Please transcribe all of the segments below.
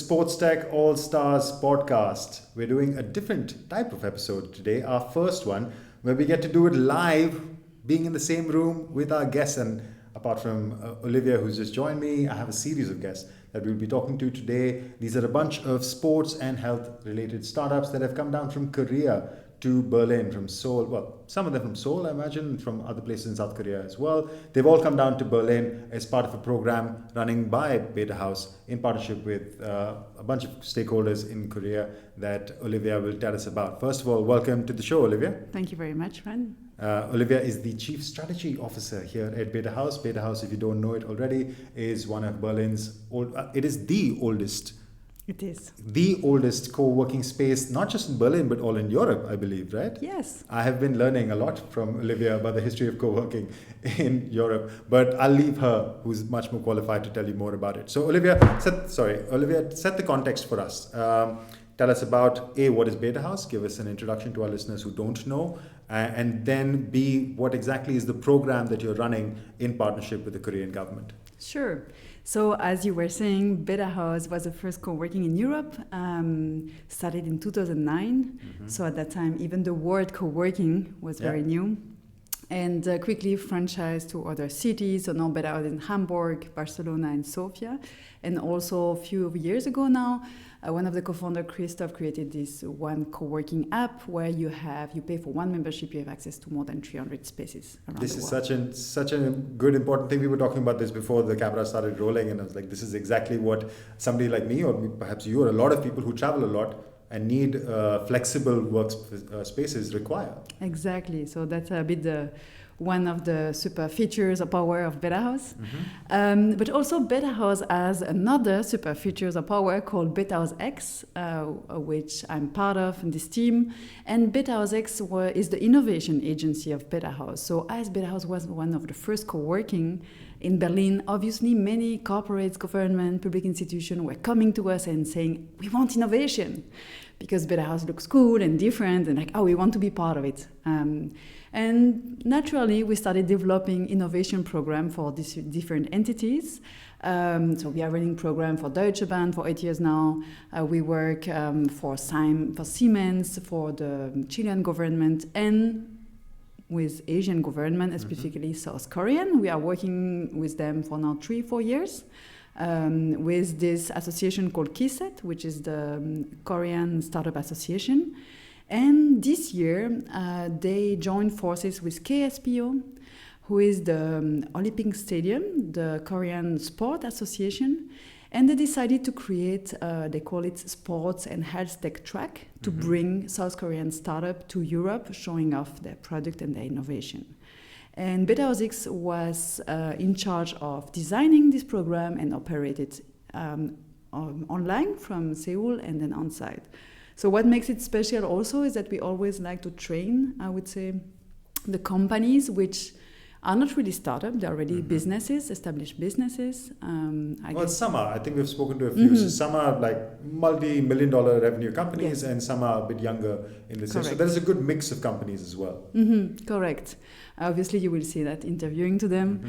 Sports Tech All Stars podcast. We're doing a different type of episode today, our first one, where we get to do it live, being in the same room with our guests. And apart from Olivia, who's just joined me, I have a series of guests that we'll be talking to today. These are a bunch of sports and health related startups that have come down from Korea to Berlin, from Seoul. Well, some of them from Seoul, I imagine, from other places in South Korea as well. They've all come down to Berlin as part of a program running by Betahaus in partnership with a bunch of stakeholders in Korea that Olivia will tell us about. First of all, welcome to the show, Olivia. Thank you very much, Ran. Olivia is the Chief Strategy Officer here at Betahaus. Betahaus, if you don't know it already, is one of Berlin's it is the oldest co-working space, not just in Berlin, but all in Europe, I believe, right? Yes. I have been learning a lot from Olivia about the history of co-working in Europe, but I'll leave her, who's much more qualified, to tell you more about it. So Olivia, set the context for us. Tell us about A, what is Betahaus? Give us an introduction to our listeners who don't know. And then B, what exactly is the program that you're running in partnership with the Korean government? Sure. So as you were saying, Betahaus was the first co-working in Europe, started in 2009. Mm-hmm. So at that time, even the word co-working was very new. And quickly franchised to other cities. So now Betahaus in Hamburg, Barcelona, and Sofia. And also a few years ago now, one of the co-founders, Christoph, created this one co-working app where you pay for one membership, you have access to more than 300 spaces around the world. This is such a good, important thing. We were talking about this before the camera started rolling, and I was like, this is exactly what somebody like me, or perhaps you, or a lot of people who travel a lot and need flexible work spaces require. Exactly. So that's a bit one of the super features or power of Betahaus. Mm-hmm. But also Betahaus has another super features or power called BetahausX, which I'm part of in this team. And BetahausX is the innovation agency of Betahaus. So as Betahaus was one of the first co-working in Berlin, obviously many corporates, government, public institutions were coming to us and saying, we want innovation, because Betahaus looks cool and different, and we want to be part of it. And naturally, we started developing innovation program for these different entities. So we are running program for Deutsche Bahn for 8 years now. We work for Siemens, for the Chilean government, and with Asian government, specifically South Korean. We are working with them for now 3-4 years. With this association called KISET, which is the Korean Startup Association. And this year, they joined forces with KSPO, who is the Olympic Stadium, the Korean Sport Association. And they decided to create, they call it Sports and Health Tech Track, to bring South Korean startup to Europe, showing off their product and their innovation. And BetahausX was in charge of designing this program and operated online from Seoul and then on-site. So what makes it special also is that we always like to train, I would say, the companies which are not really startups, they're already businesses, established businesses. Some are. I think we've spoken to a few. So some are like multi-million-dollar revenue companies, and some are a bit younger in the sense. So there's a good mix of companies as well. Mm-hmm. Correct. Obviously, you will see that interviewing them.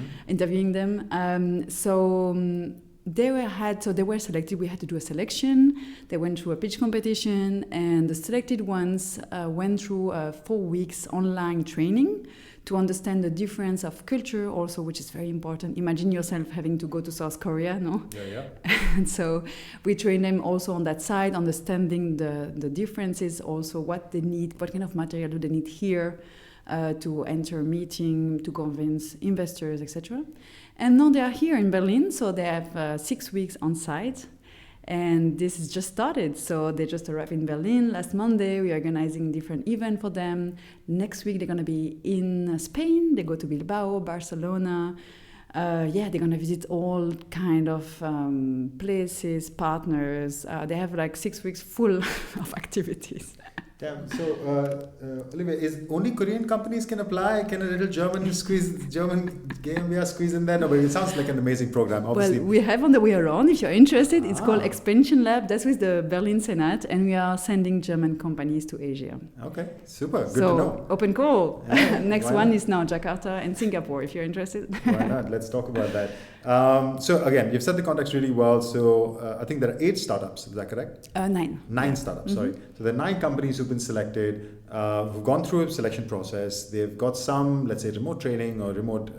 They were selected. We had to do a selection. They went through a pitch competition, and the selected ones went through 4 weeks online training to understand the difference of culture also, which is very important. Imagine yourself having to go to South Korea, no? Yeah. And so we train them also on that side, understanding the differences, also what they need, what kind of material do they need here to enter a meeting, to convince investors, etc. And now they are here in Berlin, so they have 6 weeks on site. And this is just started. So they just arrived in Berlin last Monday. We are organizing different events for them. Next week, they're going to be in Spain. They go to Bilbao, Barcelona. They're going to visit all kind of places, partners. They have like 6 weeks full of activities. Damn. So, Olivia, is only Korean companies can apply? Can a little German GmbH squeeze in there? No, but it sounds like an amazing program. Obviously. Well, we have on the way around, if you're interested. It's called Expansion Lab. That's with the Berlin Senate, and we are sending German companies to Asia. Okay, super. Good to know. Open call. Yeah, Next one is now Jakarta and Singapore, if you're interested. Why not? Let's talk about that. So again, you've set the context really well. So I think there are 8 startups. Is that correct? 9. 9 startups. Sorry. So there are 9 companies who've been selected, who've gone through a selection process. They've got some, let's say, remote training or remote,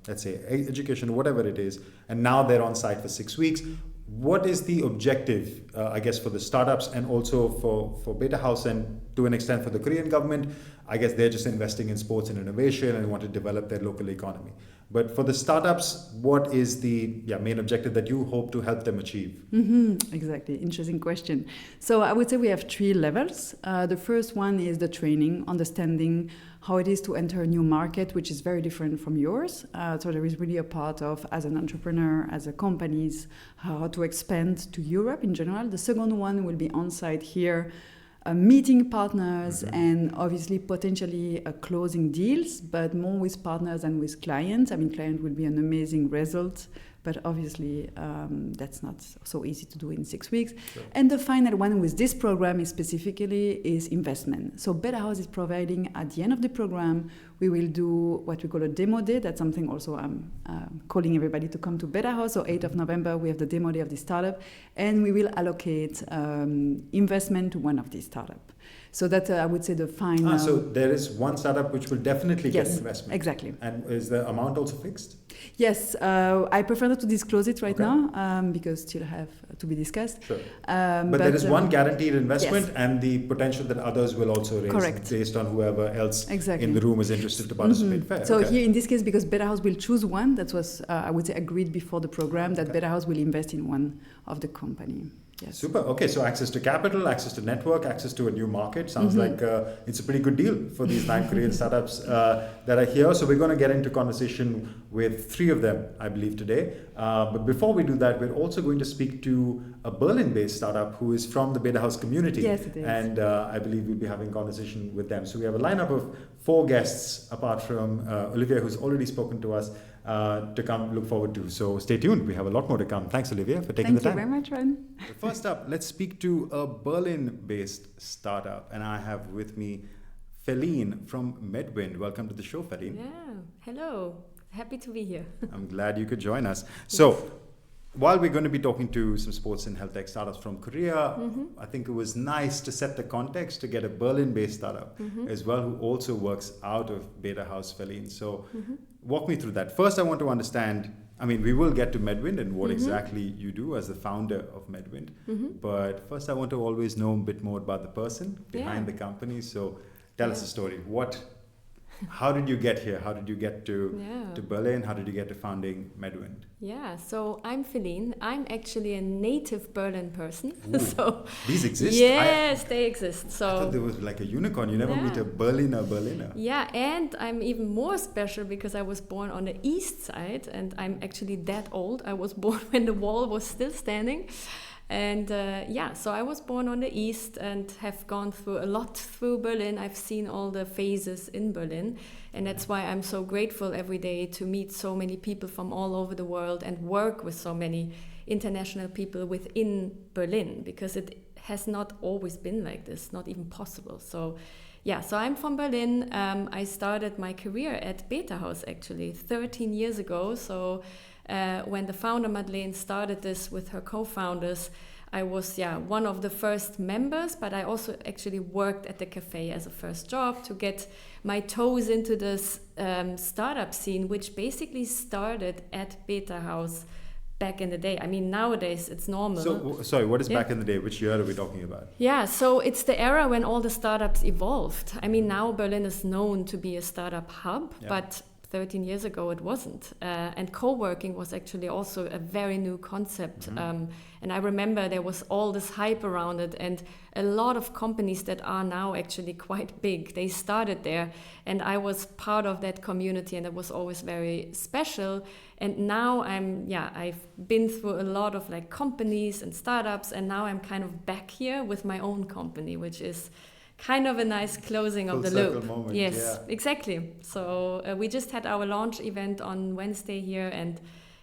let's say, education, whatever it is, and now they're on site for 6 weeks. What is the objective, I guess, for the startups and also for Betahaus and to an extent for the Korean government? I guess they're just investing in sports and innovation and want to develop their local economy. But for the startups, what is the main objective that you hope to help them achieve? Exactly. Interesting question. So I would say we have 3 levels. The first one is the training, understanding how it is to enter a new market, which is very different from yours. So there is really a part of, as an entrepreneur, as a companies, how to expand to Europe in general. The second one will be on-site here, meeting partners and obviously potentially closing deals, but more with partners than with clients. I mean, client will be an amazing result, but obviously that's not so easy to do in 6 weeks. Sure. And the final one with this program specifically is investment. So Betahaus is providing at the end of the program, we will do what we call a demo day. That's something also I'm calling everybody to come to Betahaus. So 8th of November, we have the demo day of the startup, and we will allocate investment to one of these startups. So that I would say the final. So there is one startup which will definitely get investment. Exactly. And is the amount also fixed? Yes, I prefer not to disclose it right now because still have to be discussed. Sure. But there is one guaranteed investment and the potential that others will also raise based on whoever else in the room is interested to participate. Fair. So here in this case, because Betahaus will choose one, that was I would say agreed before the program that Betahaus will invest in one of the company. Yes. Super. Okay, so access to capital, access to network, access to a new market. Sounds like it's a pretty good deal for these 9 Korean startups that are here. So we're going to get into conversation with 3 of them, I believe, today. But before we do that, we're also going to speak to a Berlin-based startup who is from the Betahaus community. Yes, it is. And I believe we'll be having conversation with them. So we have a lineup of 4 guests, apart from Olivia, who's already spoken to us, to come look forward to. So stay tuned. We have a lot more to come. Thanks, Olivia, for taking the time. Thank you very much, Ron. First up, let's speak to a Berlin-based startup. And I have with me Philine from Medvind. Welcome to the show, Philine. Yeah, hello. Happy to be here. I'm glad you could join us. So, while we're going to be talking to some sports and health tech startups from Korea, I think it was nice to set the context to get a Berlin-based startup as well, who also works out of Betahaus, Philine. So walk me through that. First, I want to understand, I mean, we will get to Medvind and what exactly you do as the founder of Medvind. But first, I want to always know a bit more about the person behind the company. So tell us a story. How did you get here? How did you get to Berlin? How did you get to founding Medvind? Yeah, so I'm Philine. I'm actually a native Berlin person. So these exist? Yes, they exist. So I thought there was like a unicorn. You never meet a Berliner. Yeah, and I'm even more special because I was born on the east side and I'm actually that old. I was born when the wall was still standing. And so I was born on the east and have gone through a lot through Berlin. I've seen all the phases in Berlin. And that's why I'm so grateful every day to meet so many people from all over the world and work with so many international people within Berlin, because it has not always been like this, not even possible. So I'm from Berlin. I started my career at Betahaus actually 13 years ago. So when the founder Madeleine started this with her co-founders, I was one of the first members, but I also actually worked at the cafe as a first job to get my toes into this startup scene, which basically started at Betahaus back in the day. I mean, nowadays it's normal. So, sorry, what is back in the day? Which year are we talking about? Yeah, so it's the era when all the startups evolved. I mean, now Berlin is known to be a startup hub, but 13 years ago it wasn't. And co-working was actually also a very new concept. And I remember there was all this hype around it, and a lot of companies that are now actually quite big, they started there. And I was part of that community, and it was always very special. And now I've been through a lot of like companies and startups, and now I'm kind of back here with my own company, which is kind of a nice closing of the Full circle loop. moment, Yes, yeah. exactly. So we just had our launch event on Wednesday here, and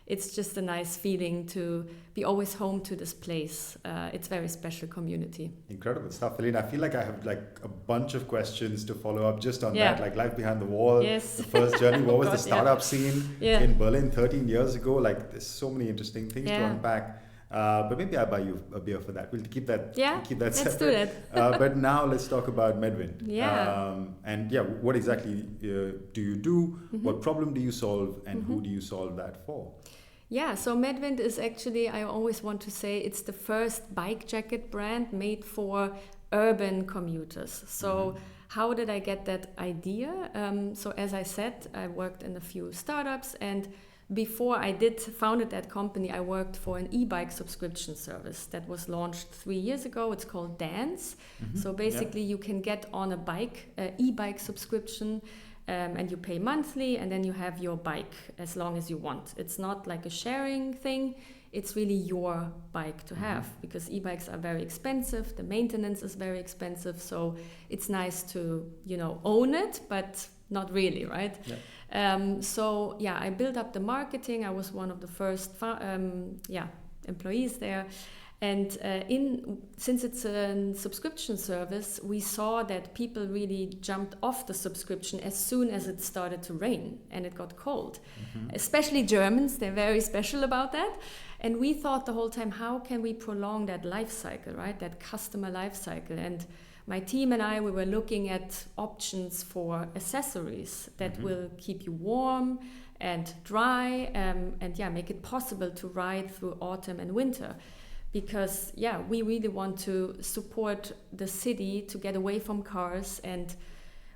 it's just a nice feeling to be always home to this place. It's very special community. Incredible stuff, Philine. I feel like I have like a bunch of questions to follow up just on Yeah. that, like life behind the wall, Yes. the first journey. What was God, the startup scene Yeah. in Berlin 13 years ago? Like, there's so many interesting things to Yeah. unpack. But maybe I'll buy you a beer for that. We'll keep that. Yeah, keep that let's separate. do that. But now let's talk about Medvind. Yeah. And yeah, what exactly do you do? What problem do you solve? And who do you solve that for? Yeah, so Medvind is actually, I always want to say, it's the first bike jacket brand made for urban commuters. So how did I get that idea? So as I said, I worked in a few startups, and before I founded that company, I worked for an e-bike subscription service that was launched 3 years ago. It's called Dance. So basically you can get on a bike, e-bike subscription, and you pay monthly, and then you have your bike as long as you want. It's not like a sharing thing. It's really your bike to have, because e-bikes are very expensive. The maintenance is very expensive. So it's nice to, own it, but not really, right? Yeah. So yeah, I built up the marketing. I was one of the first employees there. And since it's a subscription service, we saw that people really jumped off the subscription as soon as it started to rain and it got cold. Especially Germans, they're very special about that. And we thought the whole time, how can we prolong that life cycle, right? That customer life cycle. And my team and I, we were looking at options for accessories that will keep you warm and dry, and make it possible to ride through autumn and winter. Because, we really want to support the city to get away from cars and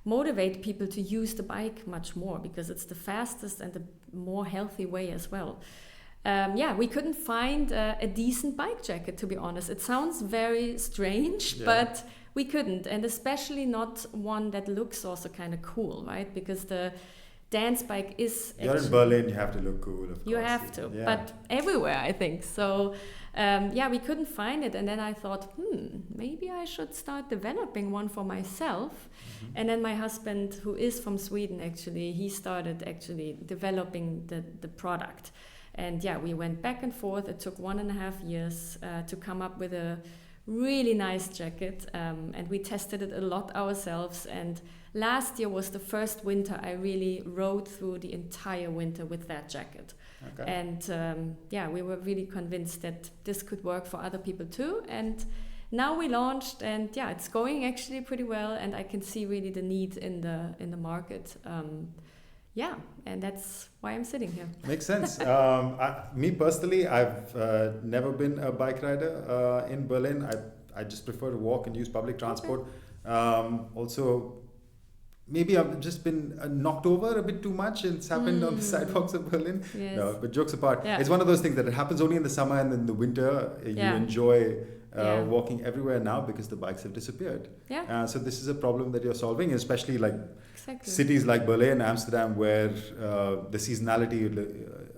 motivate people to use the bike much more, because it's the fastest and the more healthy way as well. We couldn't find a decent bike jacket, to be honest. It sounds very strange, but we couldn't. And especially not one that looks also kind of cool, right? Because the dance bike is... You're in Berlin, you have to look cool, of course. You have to, but everywhere, I think. So, we couldn't find it. And then I thought, maybe I should start developing one for myself. And then my husband, who is from Sweden, actually, he started actually developing the product. And we went back and forth. It took 1.5 years to come up with a really nice jacket. And we tested it a lot ourselves. And last year was the first winter I really rode through the entire winter with that jacket. Okay. And we were really convinced that this could work for other people too. And now we launched, and it's going actually pretty well. And I can see really the need in the market. And that's why I'm sitting here. Makes sense. Me personally, I've never been a bike rider in Berlin. I just prefer to walk and use public transport. Also, maybe I've just been knocked over a bit too much. It's happened on the sidewalks of Berlin. Yes. No, but jokes apart, it's one of those things that it happens only in the summer, and in the winter you enjoy walking everywhere now because the bikes have disappeared. So this is a problem that you're solving, especially like cities like Berlin, Amsterdam, where the seasonality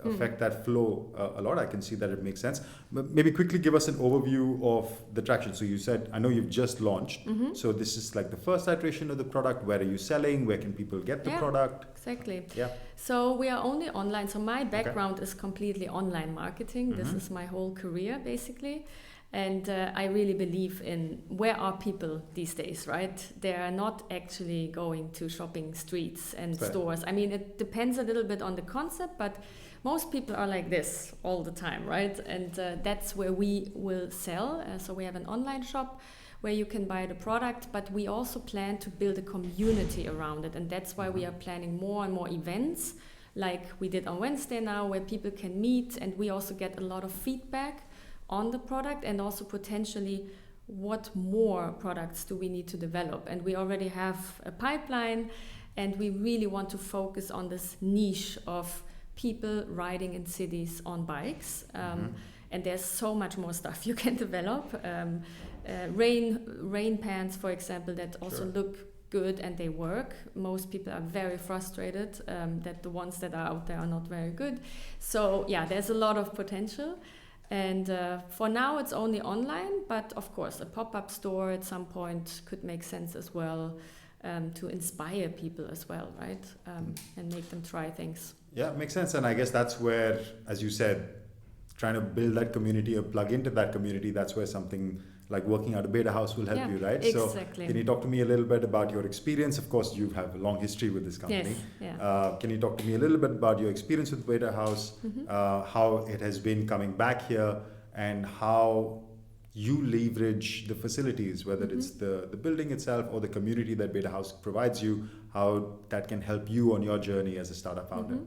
affect that flow a lot. I can see that it makes sense. But maybe quickly give us an overview of the traction. So you said, I know you've just launched. So this is like the first iteration of the product. Where are you selling? Where can people get the product? Exactly. So we are only online. So my background is completely online marketing. This is my whole career, basically. And I really believe in where are people these days, right? They are not actually going to shopping streets and stores. I mean, it depends a little bit on the concept, but most people are like this all the time, right? And that's where we will sell. So we have an online shop where you can buy the product, but we also plan to build a community around it. And that's why we are planning more and more events, like we did on Wednesday now, where people can meet, and we also get a lot of feedback on the product, and also potentially what more products do we need to develop. And we already have a pipeline, and we really want to focus on this niche of people riding in cities on bikes. And there's so much more stuff you can develop. Rain pants, for example, that also look good and they work. Most people are very frustrated that the ones that are out there are not very good. So there's a lot of potential. And for now, it's only online, but of course, a pop-up store at some point could make sense as well, to inspire people as well, right? And make them try things. Yeah, makes sense. And I guess that's where, as you said, trying to build that community or plug into that community, that's where something like working out a Betahaus will help you, right? Exactly. So can you talk to me a little bit about your experience? Of course, you have a long history with this company. Yes, yeah. Can you talk to me a little bit about your experience with Betahaus, how it has been coming back here, and how you leverage the facilities, whether it's the building itself or the community that Betahaus provides you, how that can help you on your journey as a startup founder?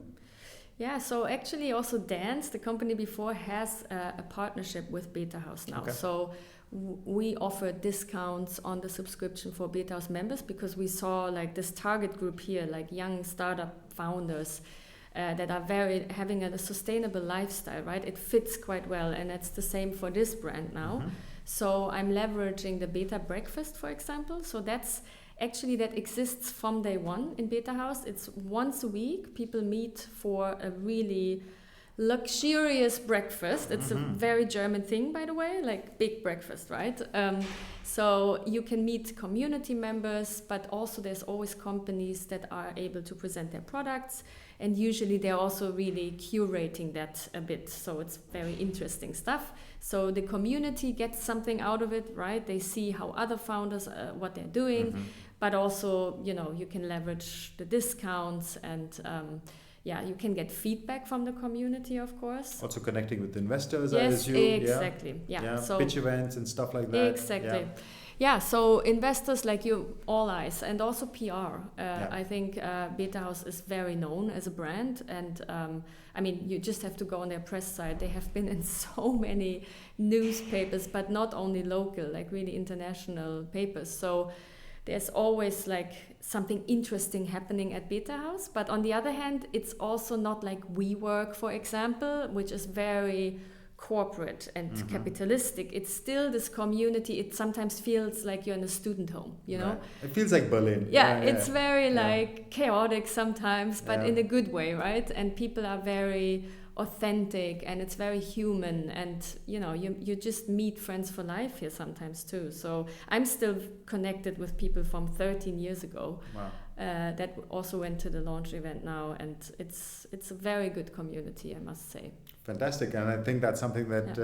Yeah, so actually also Dance, the company before, has a partnership with Betahaus now. Okay. So we offer discounts on the subscription for Betahaus members because we saw like this target group here, like young startup founders that are having a sustainable lifestyle, right? It fits quite well, and it's the same for this brand now. So I'm leveraging the Beta Breakfast, for example. So that exists from day one in Betahaus. It's once a week. People meet for a really luxurious breakfast. It's a very German thing, by the way, like big breakfast, right? So you can meet community members, but also there's always companies that are able to present their products. And usually they're also really curating that a bit. So it's very interesting stuff. So the community gets something out of it, right? They see how other founders, what they're doing, but also, you can leverage the discounts and you can get feedback from the community, of course. Also connecting with investors, I yes, assume. Exactly. Yeah. So pitch events and stuff like that. Exactly. Yeah, so investors like you, all eyes, and also PR. I think Betahaus is very known as a brand, and you just have to go on their press site. They have been in so many newspapers, but not only local, like really international papers. So there's always like something interesting happening at Betahaus. But on the other hand, it's also not like WeWork, for example, which is very corporate and capitalistic. It's still this community. It sometimes feels like you're in a student home, know? Right. It feels like Berlin. It's very like chaotic sometimes, but in a good way, right? And people are very authentic and it's very human, and you just meet friends for life here sometimes too. So I'm still connected with people from 13 years ago. Wow. That also went to the launch event now, and it's a very good community, I must say. Fantastic, and I think that's something that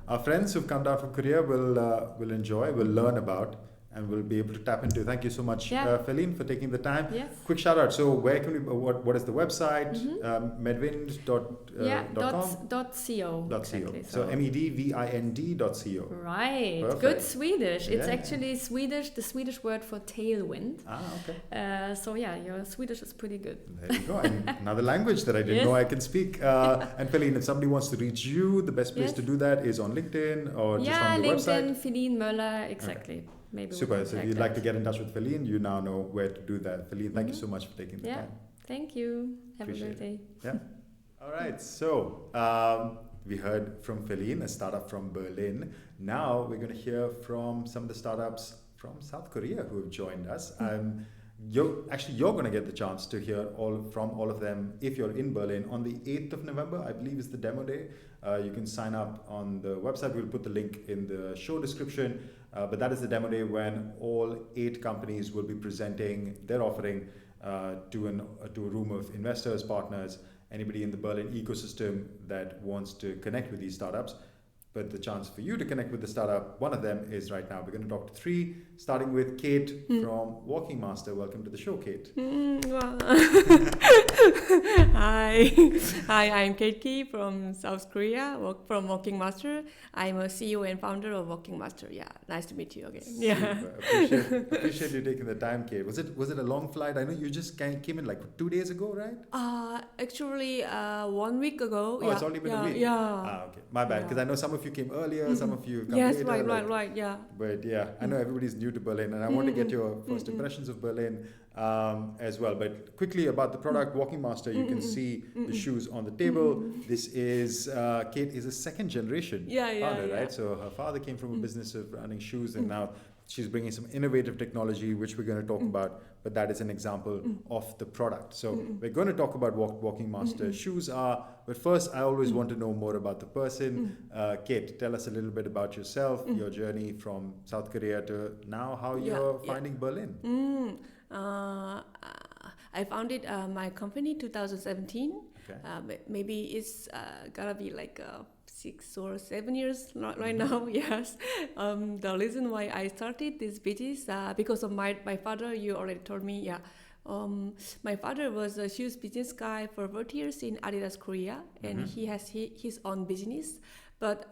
our friends who've come down from Korea will enjoy, will learn about, and will be able to tap into. Thank you so much, Philine, for taking the time. Yes. Quick shout out. So where can we? What is the website? Medvind.com. .co. Exactly. So medvind.co. Right. Perfect. Good Swedish. It's actually Swedish. The Swedish word for tailwind. Okay. So your Swedish is pretty good. There you go. And another language that I didn't know I can speak. And Philine, if somebody wants to reach you, the best place to do that is on LinkedIn or just on the website. Philine MöIler. Exactly. Okay. Maybe super. So if you'd like to get in touch with Philine, you now know where to do that. Philine, thank you so much for taking the time. Thank you. Have a great day. Yeah. All right. So we heard from Philine, a startup from Berlin. Now we're going to hear from some of the startups from South Korea who have joined us. You're going to get the chance to hear from all of them if you're in Berlin on the 8th of November, I believe is the demo day. You can sign up on the website. We'll put the link in the show description. But that is the demo day when all 8 companies will be presenting their offering to a room of investors, partners, anybody in the Berlin ecosystem that wants to connect with these startups. But the chance for you to connect with the startup, one of them is right now. We're going to talk to 3, starting with Kate from Walking Master. Welcome to the show, Kate. Wow. Hi, I'm Kate Ki from South Korea, from Walking Master. I'm a CEO and founder of Walking Master. Yeah, nice to meet you again. Appreciate you taking the time, Kate. Was it a long flight? I know you just came in like 2 days ago, right? Actually, 1 week ago. Oh, it's only been a week. Yeah. Okay. My bad, because I know some of you came earlier, some of you come later. Yes, right, yeah. But I know everybody's new to Berlin, and I want to get your first impressions of Berlin as well. But quickly about the product, Walking Master, you can see the shoes on the table. This is, Kate is a second generation founder, right? So her father came from a business of running shoes, and now she's bringing some innovative technology, which we're going to talk about, but that is an example of the product. So we're going to talk about what Walking Master shoes are, but first I always want to know more about the person. Kate, tell us a little bit about yourself, your journey from South Korea to now, how you're finding Berlin. I founded my company 2017. Okay. Maybe it's gonna be like 6 or 7 years right now. Yes. The reason why I started this business because of my father. You already told me. Yeah. My father was a shoes business guy for 40 years in Adidas Korea, and he has his own business, but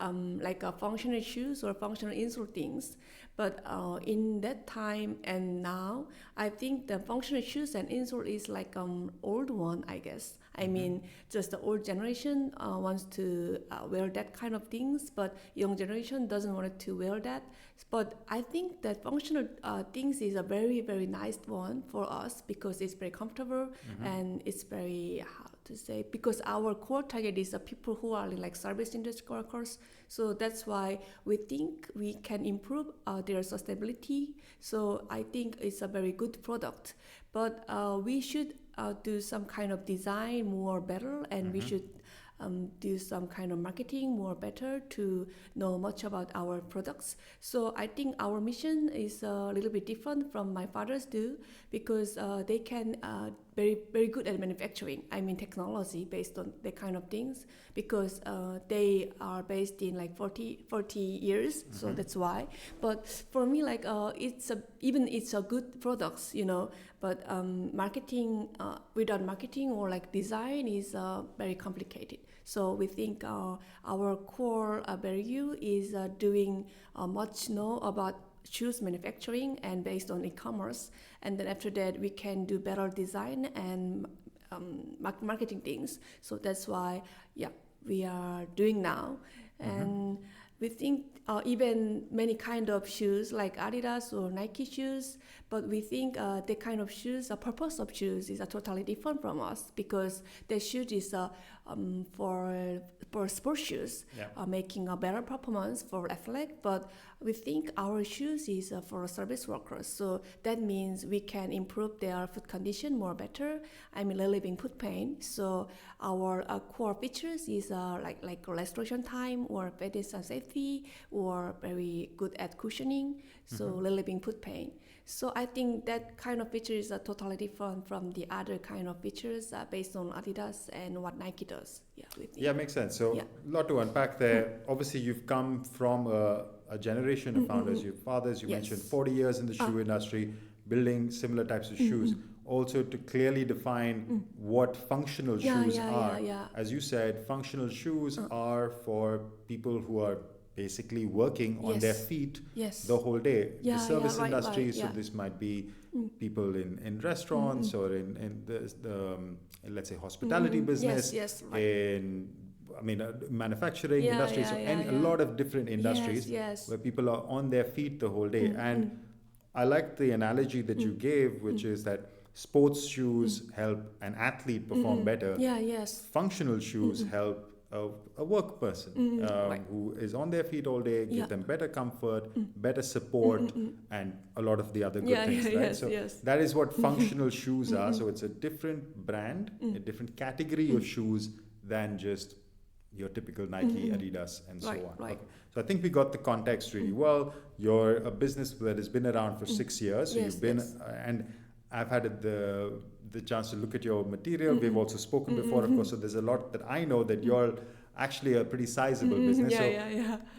like functional shoes or functional insole things. But in that time and now, I think the functional shoes and insole is like old one, I guess. I mean, just the old generation wants to wear that kind of things, but young generation doesn't want to wear that. But I think that functional things is a very, very nice one for us because it's very comfortable and it's very, how to say, because our core target is the people who are like service industry workers. So that's why we think we can improve their sustainability. So I think it's a very good product. But we should do some kind of design more better, and we should do some kind of marketing more better to know much about our products. So I think our mission is a little bit different from my father's do, because they can very good at manufacturing. I mean technology based on that kind of things, because they are based in like 40 years. So that's why. But for me, like it's a good products, you know. But marketing without marketing or like design is very complicated. So we think our core value is doing much know about shoes manufacturing and based on e-commerce, and then after that we can do better design and marketing things. So that's why we are doing now. And we think even many kind of shoes like Adidas or Nike shoes, but we think the kind of shoes, the purpose of shoes is totally different from us, because the shoe is for sports shoes, making a better performance for athlete. But we think our shoes is for service workers. So that means we can improve their foot condition more better. I mean, relieving foot pain. So our core features is like restoration time or pedestrian safety, or very good at cushioning. So relieving foot pain. So I think that kind of feature is totally different from the other kind of features based on Adidas and what Nike does. Yeah, makes sense. So a lot to unpack there. Obviously, you've come from a generation of founders. Your fathers, you mentioned 40 years in the shoe industry, building similar types of shoes. Also to clearly define what functional shoes are. As you said, functional shoes are for people who are basically working on their feet the whole day. The service industry, so this might be people in restaurants or in the let's say hospitality business, in manufacturing industry, a lot of different industries where people are on their feet the whole day. And I like the analogy that you gave, which is that sports shoes help an athlete perform better. Functional shoes help a work person who is on their feet all day, give them better comfort, better support, and a lot of the other good things, right? So that is what functional shoes are. So it's a different brand, a different category of shoes than just your typical Nike, Adidas, and so on. Okay. So I think we got the context really well. You're a business that has been around for 6 years. So you've been, and I've had the chance to look at your material. We've also spoken before, of course. So there's a lot that I know that you're actually a pretty sizable business.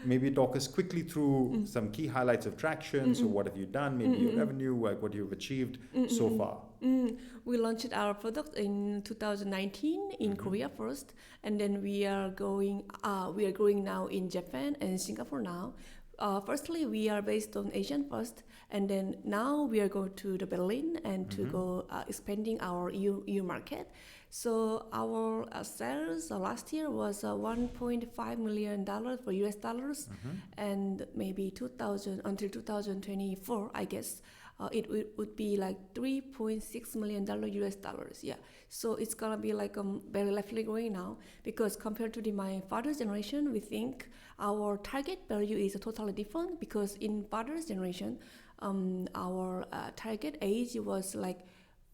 Maybe talk us quickly through some key highlights of traction. So what have you done? Maybe your revenue, like what you've achieved so far. We launched our product in 2019 in Korea first, and then we are growing now in Japan and Singapore now. Firstly, we are based on Asian first, and then now we are going to the Berlin and to go expanding our EU market. So our sales last year was $1.5 million for US dollars, and maybe until 2024, I guess. It would be like $3.6 million US dollars. So it's gonna be like very rapidly growing now, because compared to my father's generation, we think our target value is totally different, because in father's generation, our target age was like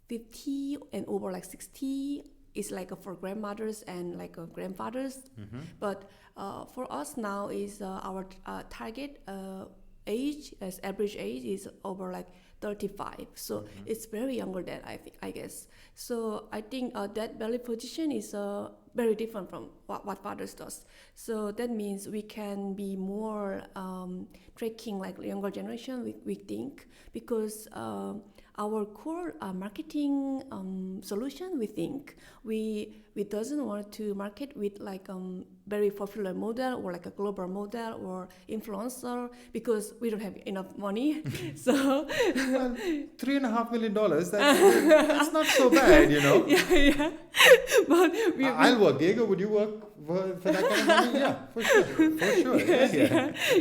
50 and over like 60 is like for grandmothers and like grandfathers. But for us now is our target age as average age is over like 35, so it's very younger than I guess. So I think that value position is very different from what fathers does. So that means we can be more tracking like younger generation, we think, because our core marketing solution, we think we doesn't want to market with like very popular model or like a global model or influencer, because we don't have enough money. So $3.5 million, that's not so bad, you know. yeah. But I'll work. Diego, would you work for that kind of money? Yeah, for sure.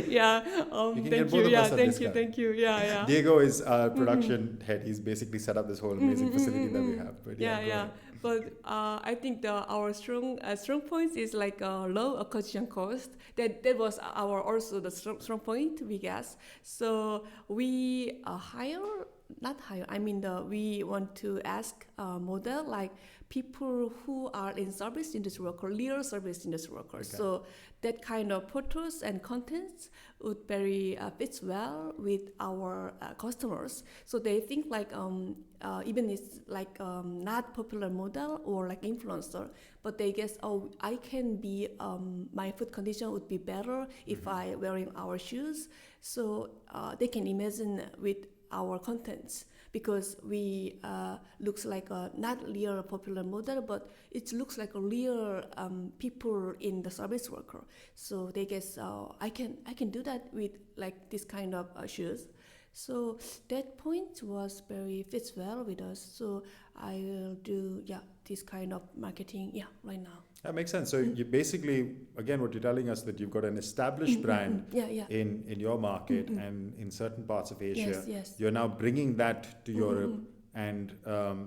Yeah. You can Thank get both you. of Yeah, us a thank discount. you. Thank you. Yeah. Diego is our production head. He's basically set up this whole amazing facility that we have. But yeah. But I think our strong points is like low acquisition cost. That was our also the strong point, we guess. So we we want to ask model like people who are in service industry worker, real service industry workers. Okay. So that kind of photos and contents would very fits well with our customers. So they think like even it's like not popular model or like influencer, but they guess, oh, I can be my foot condition would be better if I wearing our shoes. So they can imagine with our contents, because we looks like a not real popular model, but it looks like a real people in the service worker. So they guess I can do that with like this kind of shoes. So that point was very fits well with us. So I will do this kind of marketing right now. that makes sense. So you basically, again, what you're telling us that you've got an established brand in your market and in certain parts of Asia. Yes. You're now bringing that to Europe and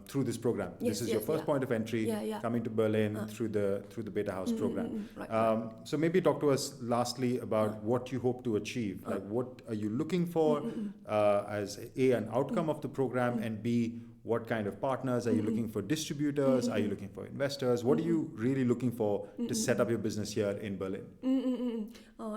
through this program. This is your first point of entry, coming to Berlin through the Betahaus program. Right. So maybe talk to us lastly about what you hope to achieve. Like, what are you looking for as A, an outcome of the program, and B, what kind of partners? Are you looking for distributors? Are you looking for investors? What are you really looking for to set up your business here in Berlin?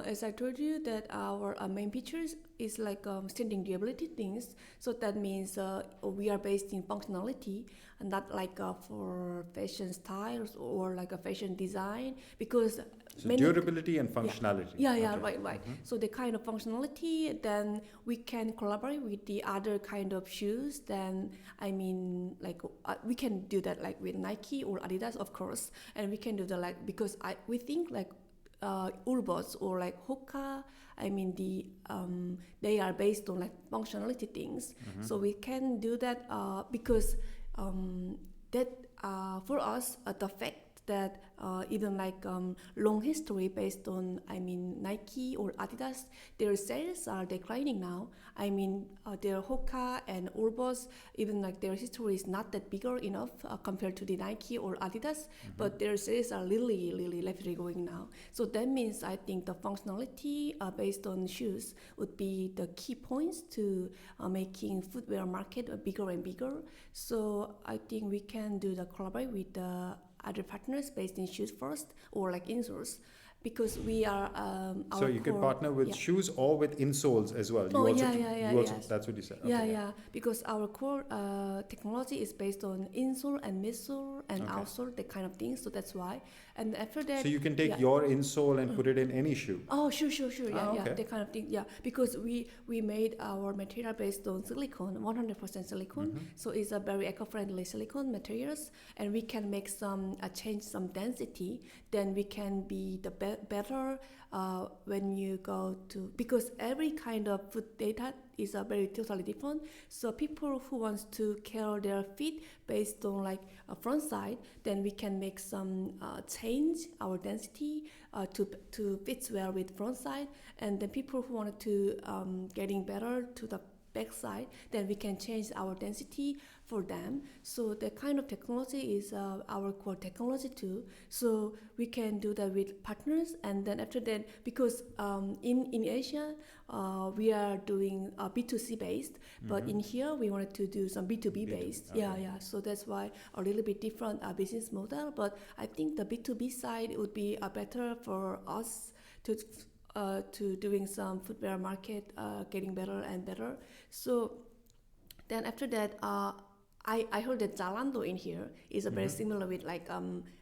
As I told you, that our main features is like standing durability things. So that means we are based in functionality, and not like for fashion styles or like a fashion design, because so durability and functionality. Yeah, right. So the kind of functionality, then we can collaborate with the other kind of shoes. Then we can do that like with Nike or Adidas, of course, and we can do that like, because we think like Urbos or like Hoka, they are based on like functionality things. So we can do that because that for us the fact that even like long history based on Nike or Adidas, their sales are declining now. Their Hoka and Urbos, even like their history is not that bigger enough compared to the Nike or Adidas, but their sales are really rapidly going now. So that means I think the functionality based on shoes would be the key points to making footwear market bigger and bigger. So I think we can do the collaborate with the other partners based in shoes first, or like insoles, because we are so you can partner with shoes or with insoles as well. Yes. That's what you said. Yeah, because our core technology is based on insole and midsole and outsole, that kind of thing. So that's why. And after that, so you can take your insole and put it in any shoe. Oh, sure. Yeah, that kind of thing. Yeah, because we made our material based on silicone, 100% silicone. So it's a very eco-friendly silicone materials, and we can make some change some density. Then we can be the better when you go to, because every kind of foot data is very totally different. So people who wants to care their feet based on like a front side, then we can make some change our density to fit well with front side. And then people who wanted to getting better to the backside, then we can change our density for them. So that kind of technology is our core technology too. So we can do that with partners, and then after that, because in Asia we are doing B2C based, but in here we wanted to do some B2B based. Okay. Yeah. So that's why a little bit different business model. But I think the B2B side would be better for us to doing some footwear market, getting better and better. So then after that, I heard that Zalando in here is very similar with like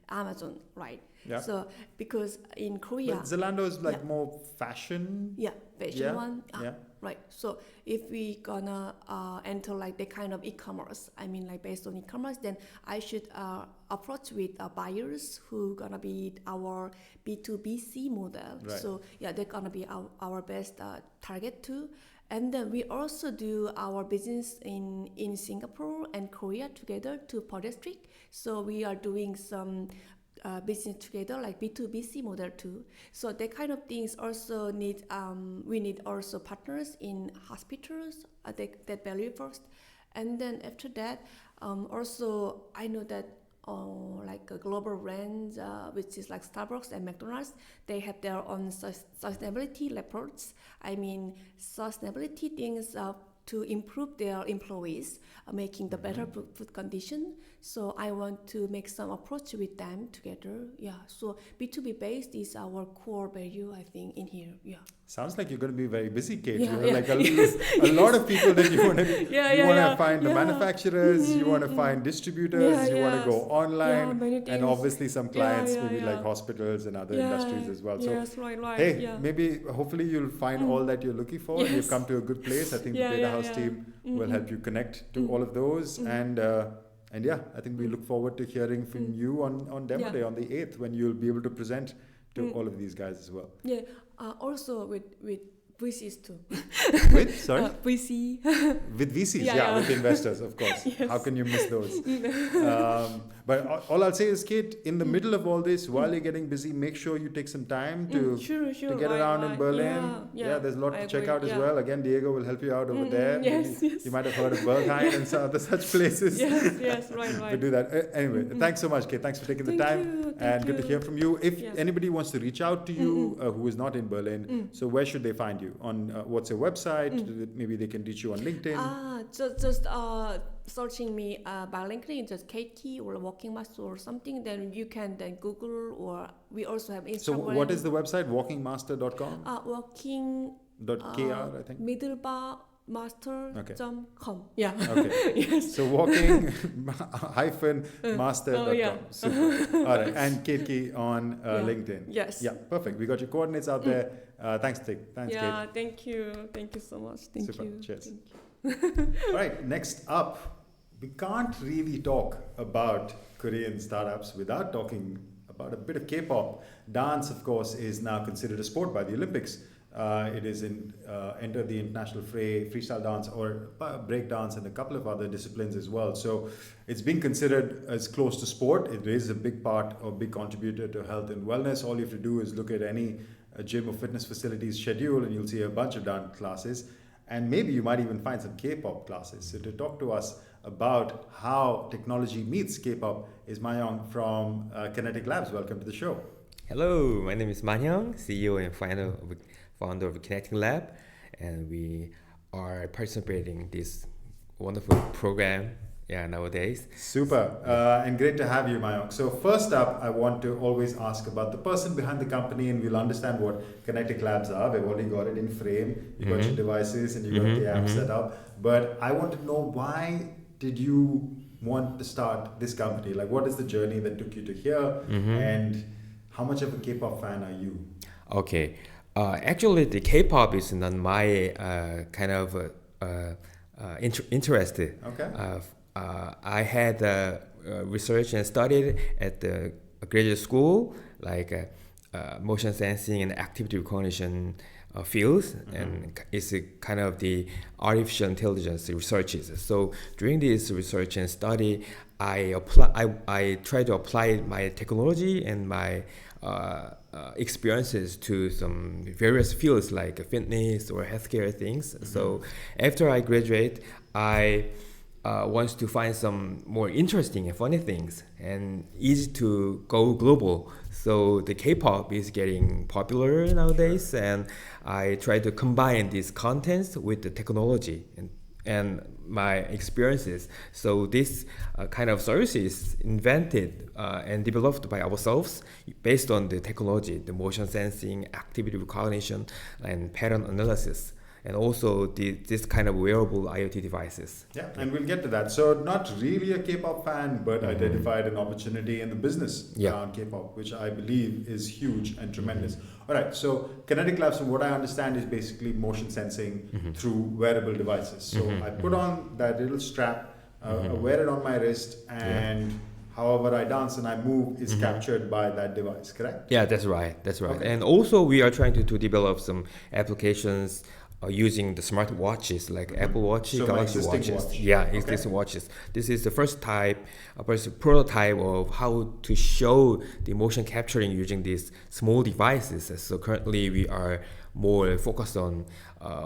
Amazon, right? Yeah. So because in Korea, But Zalando is like more fashion. fashion one. Yeah. Right. So if we gonna enter like the kind of e-commerce, I mean like based on e-commerce, then I should approach with buyers who gonna be our B2BC model. Right. So yeah, they're gonna be our best target too. And then we also do our business in Singapore and Korea together to district. So we are doing some business together like B2BC model too. So that kind of things also need, we need also partners in hospitals that value first. And then after that, also I know that like a global brands, which is like Starbucks and McDonald's, they have their own sustainability reports. I mean, sustainability things to improve their employees, making the better food condition. So I want to make some approach with them together. Yeah. So B2B based is our core value, I think, in here. Yeah. Sounds like you're going to be very busy, Kate. Yeah, You have yeah. like a lot of people that you want to find the manufacturers, you want to find distributors, you want to go online, many and things. obviously some clients, maybe yeah. like hospitals and other industries as well. So Yes, right. hey, yeah. maybe hopefully you'll find all that you're looking for. Yes. You've come to a good place. I think the BetahausX team will help you connect to all of those. And yeah, I think we look forward to hearing from you on Demo Day on the 8th, when you'll be able to present to all of these guys as well. Yeah. Also with VCs too. With, sorry? VC. With VCs, Yeah. with investors, of course. Yes. How can you miss those? But all I'll say is, Kate, in the middle of all this, while you're getting busy, make sure you take some time to get around in Berlin. Yeah, there's a lot to check out as well. Again, Diego will help you out over there. Yes. You might have heard of Berghain and some other such places. Yes, right. But do that. Anyway, thanks so much, Kate. Thanks for taking the time. Thank Good to hear from you. If Yes. anybody wants to reach out to you who is not in Berlin, so where should they find you? On what's your website? Maybe they can reach you on LinkedIn. Just searching me by LinkedIn, just KT or Walking Master or something. Then you can then Google, or we also have Instagram. So what is the website? Walkingmaster.com? Walking .kr, I think. middlebarmaster.com. Yeah. Okay. Yes. So walking-master.com. Oh, yeah. Super. All right. And Kate on LinkedIn. Yes. Yeah, perfect. We got your coordinates out there. Thanks, Kate. Yeah, thank you. Thank you so much. Thank Super. you. Cheers. Thank you. All right. Next up, we can't really talk about Korean startups without talking about a bit of K-pop. Dance, of course, is now considered a sport by the Olympics. It is entered the international fray, freestyle dance or break dance, and a couple of other disciplines as well. So it's being considered as close to sport. It is a big part or big contributor to health and wellness. All you have to do is look at any gym or fitness facility's schedule, and you'll see a bunch of dance classes. And maybe you might even find some K-pop classes. So to talk to us about how technology meets K-pop is Manhyung from Kinetic Labs. Welcome to the show. Hello, my name is Manhyung, CEO and founder of Kinetic Lab, and we are participating in this wonderful program nowadays. Super, and great to have you, Manhyung. So first up, I want to always ask about the person behind the company, and we'll understand what Kinetic Labs are. We've already got it in frame. You got your devices and you got the app set up. But I want to know, why did you want to start this company? Like, what is the journey that took you to here, and how much of a K-pop fan are you? Okay, actually, the K-pop is not my kind of interest. Okay. I had research and studied at the graduate school, like motion sensing and activity recognition fields, and it's a kind of the artificial intelligence researches. So during this research and study, I try to apply my technology and my experiences to some various fields like fitness or healthcare things. So after I graduate, I wants to find some more interesting and funny things and easy to go global. So the K-pop is getting popular nowadays, and I try to combine these contents with the technology and my experiences. So this kind of service is invented and developed by ourselves based on the technology, the motion sensing, activity recognition, and pattern analysis, and also this kind of wearable IoT devices. Yeah, and we'll get to that. So not really a K-pop fan, but identified an opportunity in the business around K-pop, which I believe is huge and tremendous. All right, so Kinetic Labs, from what I understand, is basically motion sensing through wearable devices. So I put on that little strap, I wear it on my wrist, and however I dance and I move is captured by that device, correct? Yeah, that's right. Okay. And also we are trying to develop some applications using the smart watches like Apple Watch, So Galaxy watches. watch. Yeah, existing watches. This is the first prototype of how to show the motion capturing using these small devices. So currently we are more focused on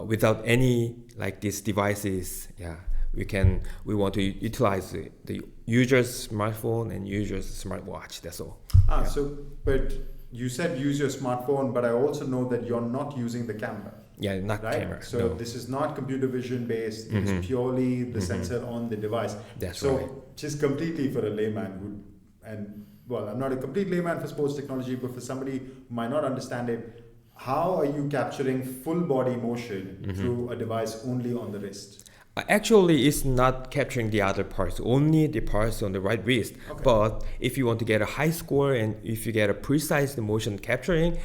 without any like these devices. Yeah, we want to utilize the user's smartphone and user's smartwatch. That's all. So but you said use your smartphone, but I also know that you're not using the camera. Yeah, not right? camera. So no. this is not computer vision based. It's purely the sensor on the device. That's so right. just completely for a layman I'm not a complete layman for sports technology, but for somebody who might not understand it, how are you capturing full body motion through a device only on the wrist? Actually, it's not capturing the other parts, only the parts on the right wrist. Okay. But if you want to get a high score and if you get a precise motion capturing,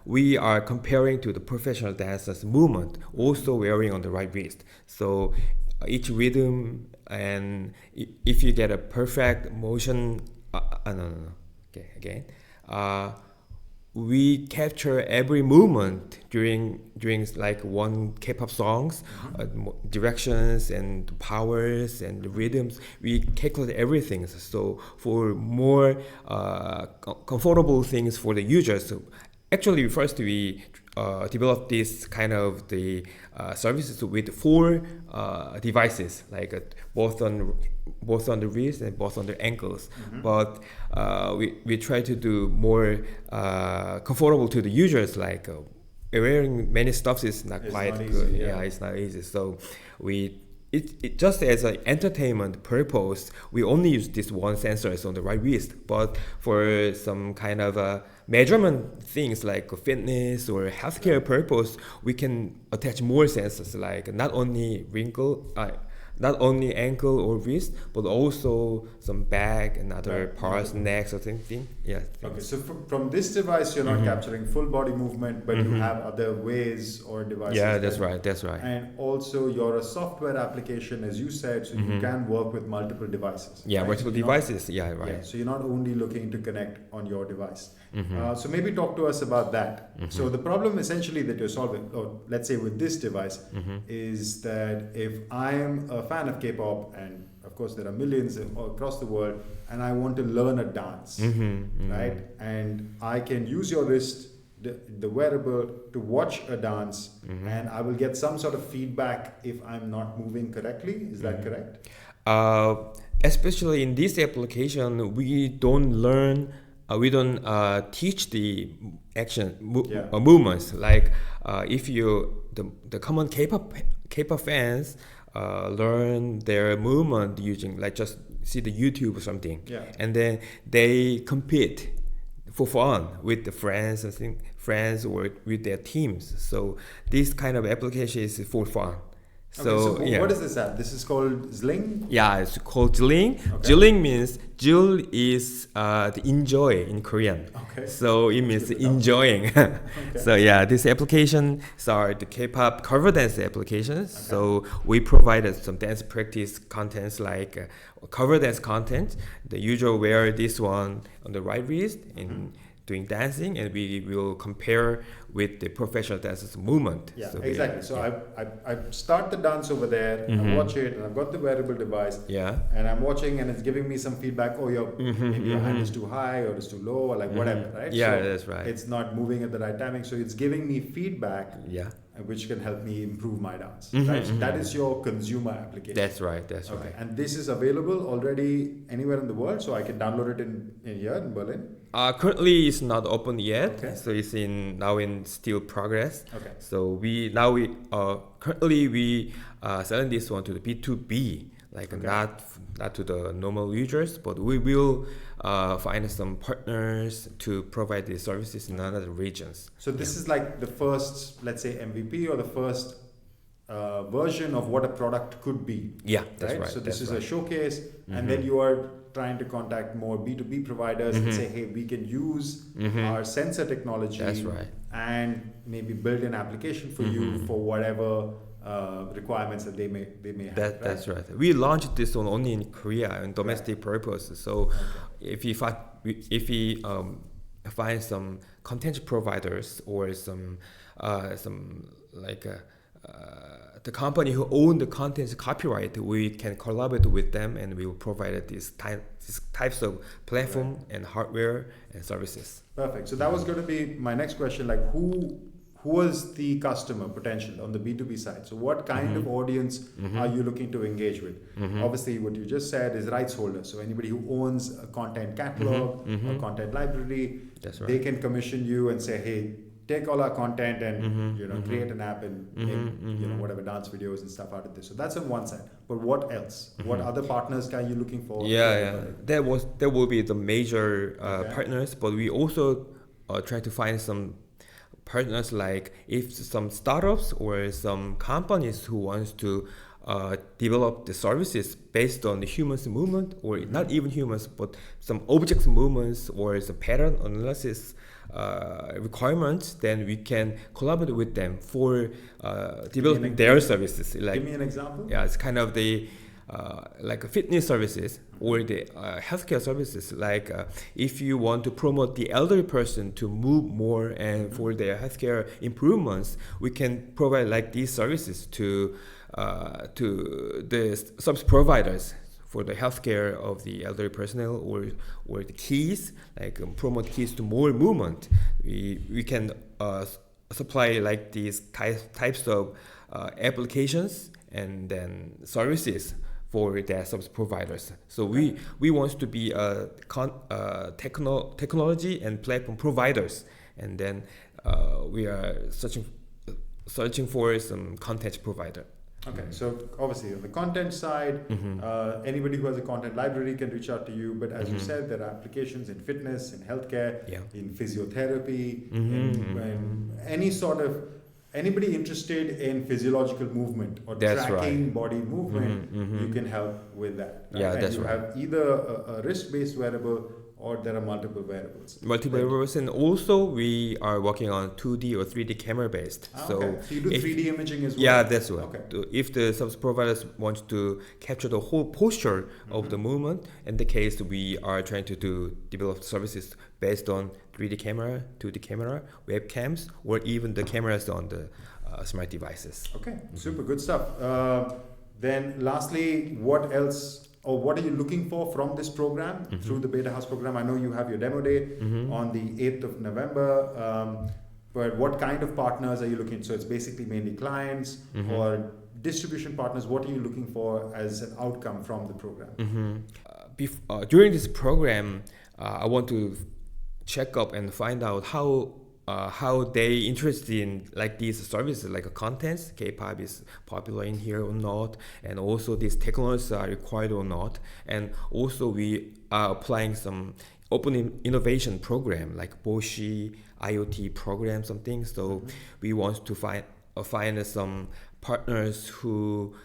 we are comparing to the professional dancers' movement, also wearing on the right wrist. So each rhythm, and if you get a perfect motion, okay, again. We capture every movement during like one K-pop songs, directions and powers and rhythms. We calculate everything. So for more comfortable things for the users. So actually, first we developed this kind of the services with 4 devices, like both on the wrist and both on the ankles. But we try to do more comfortable to the users, like wearing many stuffs is not quite good. Easy, Yeah, it's not easy. So it just as an entertainment purpose, we only use this one sensors on the right wrist. But for some kind of measurement things like fitness or healthcare purpose, we can attach more sensors, like not only ankle or wrist, but also some back and other parts, necks or something. Yeah. Okay, so from this device, you're not capturing full body movement, but you have other ways or devices. Yeah, that's right. And also, you're a software application, as you said, so you can work with multiple devices. Yeah, right? multiple devices. Yeah, right. Yeah, so you're not only looking to connect on your device. So maybe talk to us about that. So the problem essentially that you're solving, or let's say with this device, is that if I am a fan of K-pop, and of course there are millions across the world, and I want to learn a dance, right? And I can use your wrist, the wearable, to watch a dance, and I will get some sort of feedback if I'm not moving correctly. Is that correct? Especially in this application, we don't teach the action movements. Like if the common K-pop fans learn their movement using, like, just see the YouTube or something, and then they compete for fun with the friends or with their teams. So this kind of application is for fun. So what is this app? This is called Zling? Yeah, it's called Zling. Okay. Zling means, Zul is the enjoy in Korean. Okay. So it means enjoying. So yeah, this applications are the K-pop cover dance applications. Okay. So we provided some dance practice contents like cover dance content. The user wear this one on the right wrist and doing dancing, and we will compare with the professional dancers' movement. Yeah, So exactly. So I start the dance over there, I watch it, and I've got the wearable device, and I'm watching, and it's giving me some feedback. Oh, maybe your hand is too high or it's too low, or like whatever, right? Yeah, so that's right. It's not moving at the right timing, so it's giving me feedback. Yeah. Which can help me improve my dance. Right? So that is your consumer application. That's right. That's okay. right. And this is available already anywhere in the world, so I can download it in here in Berlin. Currently, it's not open yet, Okay. so it's now in still progress. Okay. So we currently selling this one to the B2B, like not to the normal users, but we will find some partners to provide the services in other regions. So this is like the first, let's say, MVP or the first version of what a product could be. Yeah, that's right. So this is a showcase, and then you are trying to contact more B2B providers and say, hey, we can use our sensor technology. That's right. And maybe build an application for you for whatever requirements that they may have. That's right. We launched this one only in Korea in domestic purpose. So if we find some content providers or some like the company who own the content's copyright, we can collaborate with them, and we will provide these types of platform and hardware and services. Perfect. So that was going to be my next question. Like, who was the customer potential on the B2B side? So what kind of audience are you looking to engage with? Obviously, what you just said is rights holders. So anybody who owns a content catalog or content library, That's right. they can commission you and say, hey, take all our content and create an app and make whatever dance videos and stuff out of this. So that's on one side. But what else? What other partners are you looking for? That will be the major partners, but we also try to find some partners, like if some startups or some companies who wants to develop the services based on the humans movement, or not even humans, but some objects movements or the pattern analysis requirements, then we can collaborate with them for developing their services. Like, give me an example. Yeah, it's kind of the like fitness services or the healthcare services. Like if you want to promote the elderly person to move more and for their healthcare improvements, we can provide like these services to the service providers for the healthcare of the elderly personnel, or the keys, like promote keys to more movement. We can supply like these types of applications and then services for their service providers. So we want to be a technology and platform providers, and then we are searching for some content provider. Okay, so obviously on the content side, anybody who has a content library can reach out to you. But as you said, there are applications in fitness, in healthcare, in physiotherapy, in any sort of anybody interested in physiological movement or tracking body movement, you can help with that. Right? Yeah, and that's you have either a wrist-based wearable or there are multiple wearables. And also we are working on 2D or 3D camera based. So you do 3D imaging as well? Yeah, that's right. Okay. If the service providers want to capture the whole posture of the movement, in the case we are trying to develop services based on 3D camera, 2D camera, webcams, or even the cameras on the smart devices. Okay, super good stuff. Then lastly, what else, or what are you looking for from this program through the Betahaus program? I know you have your demo day on the 8th of November, but what kind of partners are you looking? So it's basically mainly clients or distribution partners. What are you looking for as an outcome from the program? During this program, I want to check up and find out how they interested in like these services, like contents, K-pop is popular in here or not, and also these technologies are required or not. And also we are applying some open innovation program like Boshi, IoT program, something. So we want to find some partners who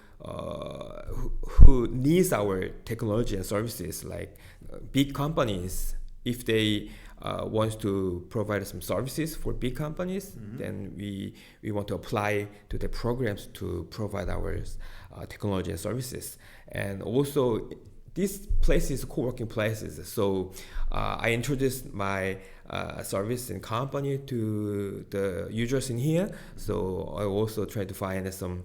needs our technology and services, like big companies. If they wants to provide some services for big companies, then we want to apply to the programs to provide our technology and services. And also this place is co-working places. So I introduced my service and company to the users in here. So I also try to find some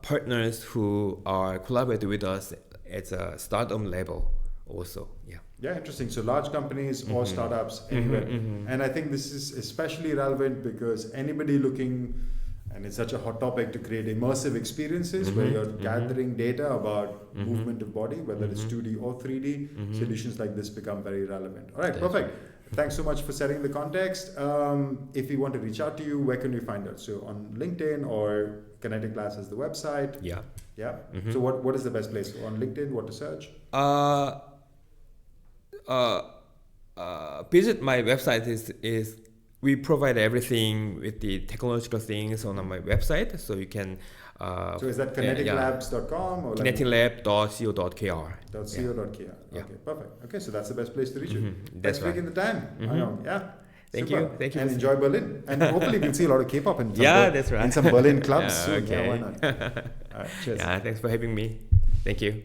partners who are collaborating with us at a startup level also. Yeah, interesting. So large companies or startups anywhere. And I think this is especially relevant because anybody looking, and it's such a hot topic, to create immersive experiences where you're gathering data about movement of body, whether it's 2D or 3D, solutions like this become very relevant. All right, perfect. Thanks so much for setting the context. If we want to reach out to you, where can we find us? So on LinkedIn or Kinetic Labs is the website. Yeah. So what is the best place? On LinkedIn, what to search? Visit my website is we provide everything with the technological things on my website, so you can. So is that kineticlabs.com or kineticlab.co.kr? .co.kr. Yeah. Okay, perfect. Okay, so that's the best place to reach you. That's Thanks for taking the time. Yeah. Thank Super. you. Thank you. And enjoy Berlin. And hopefully we'll see a lot of K-pop in some that's right. in some Berlin clubs soon. Okay. Yeah, why not? All right, cheers. Yeah, thanks for having me. Thank you.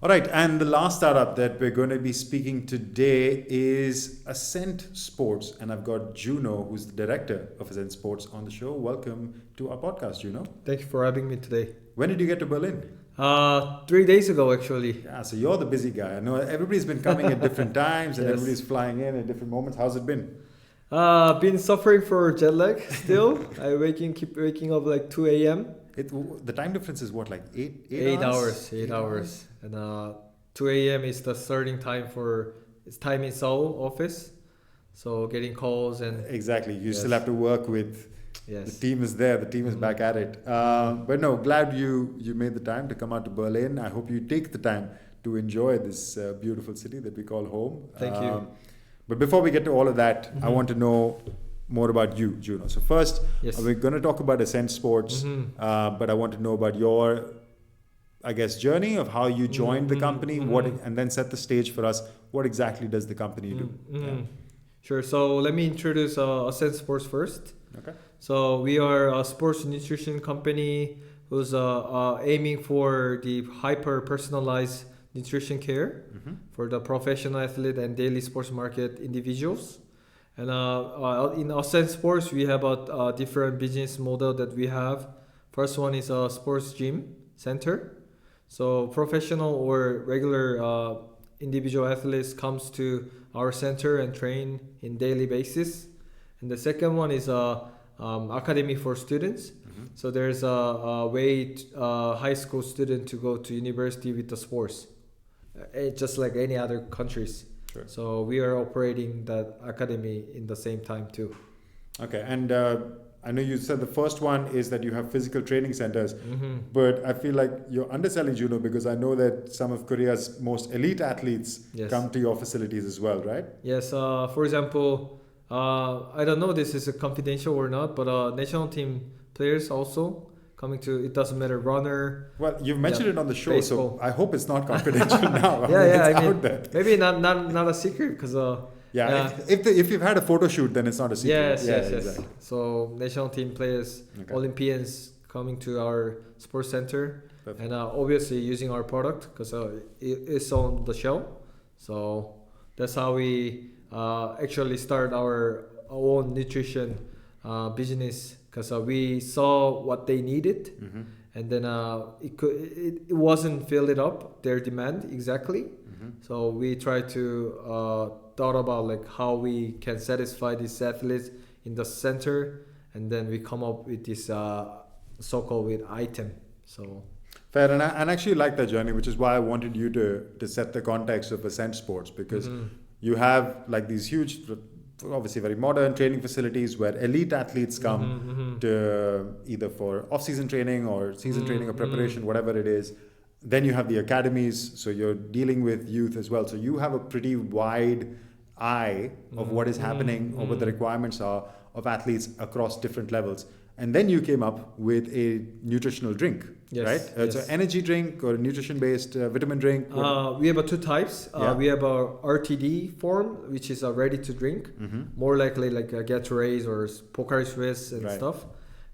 All right, and the last startup that we're going to be speaking today is Ascent Sports, and I've got Juno, who's the director of Ascent Sports, on the show. Welcome to our podcast, Juno. Thank you for having me today. When did you get to Berlin? 3 days ago, actually. Yeah, so you're the busy guy. I know everybody's been coming at different times, and everybody's flying in at different moments. How's it been? Been suffering for jet lag still. I keep waking up like 2 a.m. The time difference is what, like 8 hours? 8 hours. And 2 a.m. is the starting time it's time in Seoul office. So getting calls and... Exactly. You still have to work with... Yes. The team is there. The team is back at it. But no, glad you made the time to come out to Berlin. I hope you take the time to enjoy this beautiful city that we call home. Thank you. But before we get to all of that, I want to know more about you, Juno. So first, we're going to talk about Ascent Sports, but I want to know about your, I guess, journey of how you joined the company, and then set the stage for us. What exactly does the company do? Sure. So let me introduce Ascent Sports first. Okay. So we are a sports nutrition company who's aiming for the hyper-personalized nutrition care for the professional athlete and daily sports market individuals. And in Ascent Sports, we have a different business model that we have. First one is a sports gym center. So professional or regular individual athletes comes to our center and train in daily basis. And the second one is academy for students. So there's a way high school student to go to university with the sports, just like any other countries. Sure. So we are operating that academy in the same time too. Okay, and I know you said the first one is that you have physical training centers, but I feel like you're underselling Juno because I know that some of Korea's most elite athletes come to your facilities as well, right? Yes, for example, I don't know this is a confidential or not, but national team players also coming to, it doesn't matter, runner. Well, you've mentioned it on the show, baseball. So I hope it's not confidential now. I mean, out there. Maybe not a secret because if you've had a photo shoot, then it's not a secret. Yes. Exactly. So national team players, Olympians coming to our sports center. Perfect. And obviously using our product because it's on the show. So that's how we actually start our own nutrition business because we saw what they needed, and then it wasn't filled up their demand exactly. So we try to thought about like how we can satisfy these athletes in the center, and then we come up with this so-called with item. So fair, and I actually like that journey, which is why I wanted you to set the context of Ascent Sports, because you have like these huge, obviously very modern training facilities where elite athletes come to either for off-season training or season training or preparation, whatever it is. Then you have the academies, so you're dealing with youth as well. So you have a pretty wide eye of what is happening or what the requirements are of athletes across different levels. And then you came up with a nutritional drink, right? It's an energy drink or a nutrition-based vitamin drink. We have two types. We have a RTD form, which is a ready-to-drink, more likely like a Gatorade or Pocari Swiss and stuff.